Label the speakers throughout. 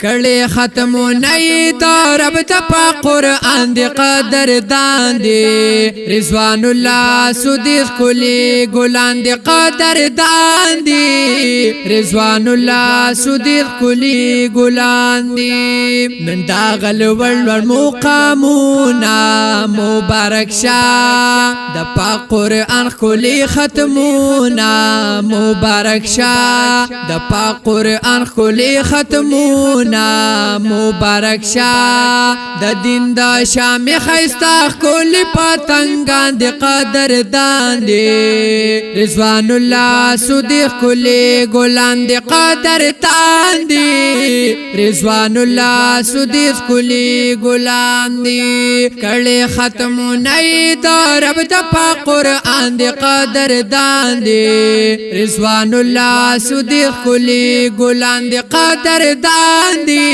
Speaker 1: کړي ختمونه د رب ته په قرآن دی قدردان دی رضوان الله صدیق کلی ګلان دی قدردان دی رضوان الله صدیق کلی ګلان دی نن دا غل ور مقامونه مبارک شه د په قرآن کلی ختمونه مبارک شه د په قرآن کلی ختمونه مبارک شه د دین د شام خیستا کلی پتنګان دی قدردان دی رضوان الله صدیق کلی ګلان دی قدردان دی رضوان الله صدیق کلی ګلان دی کړي ختمونه د رب د په قرآن دی قدردان دی رضوان الله صدیق کلی ګلان دی قدردان دی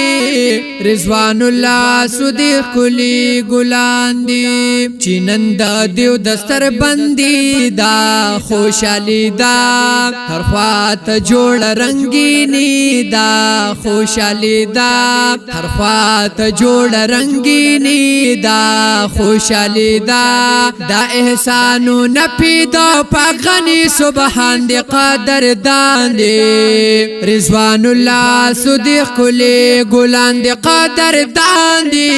Speaker 1: رضوان الله صدیق کلی ګلان دی چینند دیو دستر بندی دا خوشالی دا هر خواته جوړ رنگینی دا خوشالی دا هر خواته جوړ رنگینی دا خوشالی دا دا احسانو نپی دا پاکغنی سبحان دی قدردان دی رضوان الله صدیق کلی ګلان دی قدردان دی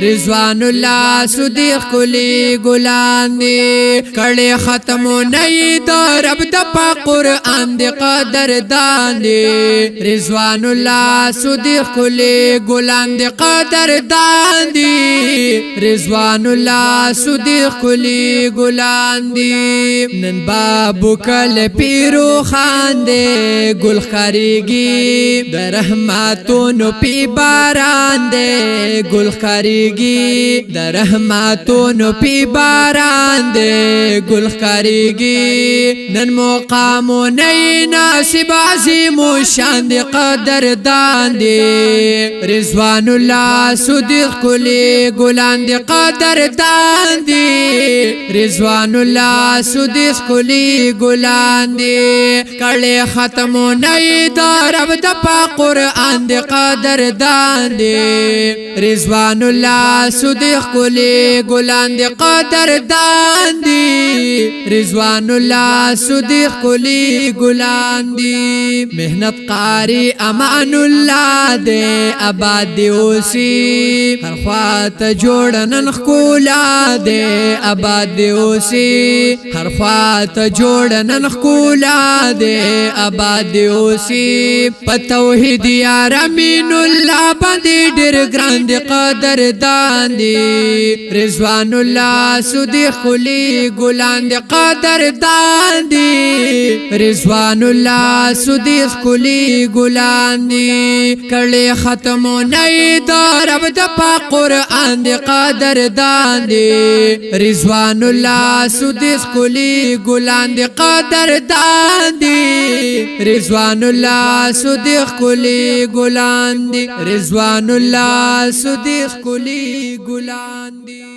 Speaker 1: رضوان الله صدیق کلی ګلان دی کړي ختمونه د رب د په قرآن دی قدردان دی رضوان الله صدیق کلی ګلان دی قدردان دی رضوان الله صدیق کلی ګلان دی نن بابو کل پیرو خان دی ګل خریږي د رحمتونو پی باران دی ګل خریږي د رحمتونو پی باران دی ګل خریږي نن مقامونه نصیب عظیم شان دی قدردان دی رضوان الله صدیق کلی ګلان دی قدردان دی رضوان الله صدیق کلی ګلان دی کړي ختمونه د رب د په قرآن دی قدردان دی رضوان الله صدیق کلی ګلان دی قدردان دی رضوان الله صدیق کلی ګلان دی مهنت قاری امان الله دی آباد دی اوسی هر خواته جوړ نن ښکلا دی آباد دی اوسی هر خواته جوړ نن ښکلا دی آباد دی اوسی په توحید یار امین الله باندې ډېر ګران دی قدردان دی رضوان الله صدیق کلی ګلان دی قدردان دی رضوان الله صدیق کلی ګلان دی کړي ختمونه د رب د په قرآن دی قدردان دی رضوان الله صدیق کلی ګلان دی قدردان دی رضوان الله صدیق کلی ګلان دی رضوان الله صدیق کلی ګلان دی